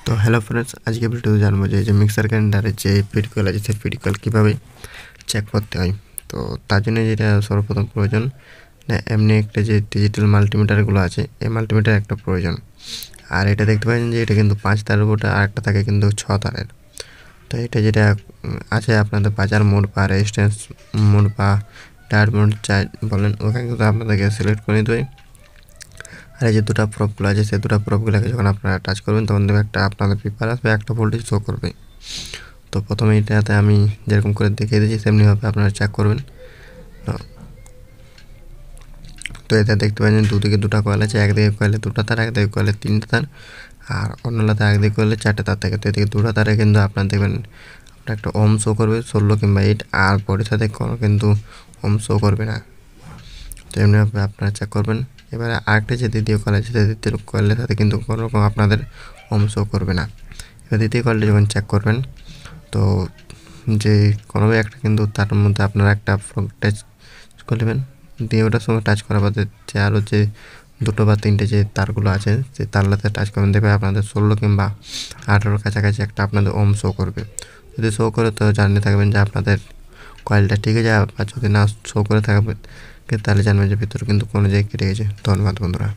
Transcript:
তো hello friends, আজকে ভিডিওতে জানবো যে মিক্সার গ্রাইন্ডারের যে ফিড কয়েল আছে সেই ফিড কয়েল কীভাবে চেক করতে হয়। তো তার জন্য যেটা সর্বপ্রথম প্রয়োজন, এমনি একটা যে ডিজিটাল মাল্টিমিটারগুলো আছে এই মাল্টিমিটার একটা প্রয়োজন। আর এটা দেখতে পাচ্ছেন যে এটা কিন্তু 5 তারের উপরে, আর একটা থাকে কিন্তু 6 তারের। তো এটা যেটা আছে আপনাদের বাজার মোড বা রেজিস্ট্যান্স মোড বা ডায়ার মোড চাই বলেন, ওখানে কিন্তু আপনাদেরকে সিলেক্ট করে নিতে হয়। আর এই যে দুটো প্রবগুলো আছে সেই দুটো প্রবগুলোকে যখন আপনারা টাচ করবেন তখন দেখবে একটা আপনাদের পেপার আসবে, একটা ভোল্টেজ শো করবে। তো প্রথমে এটাতে আমি যেরকম করে দেখিয়ে দিয়েছি তেমনিভাবে আপনারা চেক করবেন। তো এতে দেখতে পাচ্ছেন দুদিকে দুটো কয়েল আছে, একদিকে কয়েলে দুটো তার, একদিকে কয়েলে 3টে তার, আর অন্যটাতে একদিকে কয়েলে 4টে তার থাকে। তো এদিকে দুটো তারে কিন্তু আপনার দেখবেন আপনার একটা ওম শো করবে 16 কিংবা 8, আর বডির সাথে কোনো কিন্তু ওম শো করবে না। তো এমনিভাবে আপনারা চেক করবেন। এবারে আরেকটা যে দ্বিতীয় কয়েল আছে সেই দ্বিতীয় কয়েলের সাথে কিন্তু কোনো রকম আপনাদের ওম শো করবে না। এবার দ্বিতীয় কয়েলটা যখন চেক করবেন তো যে কোনো একটা কিন্তু তার মধ্যে আপনারা একটা টাচ করে নেবেন, দিয়ে ওটার সঙ্গে টাচ করার পর যে আরও যে দুটো বা তিনটে যে তারগুলো আছে সেই তারলাতে টাচ করবেন, দেখবে আপনাদের 16 কিংবা 18 কাছাকাছি একটা আপনাদের ওম শো করবে। যদি শো করে তো জানিয়ে থাকবেন যে আপনাদের কয়েলটা ঠিক আছে, আর যদি না শো করে থাকবে তাহলে জানবেন যে ভিতরে কিন্তু কোনো জায়গায় কেটে গেছে। ধন্যবাদ বন্ধুরা।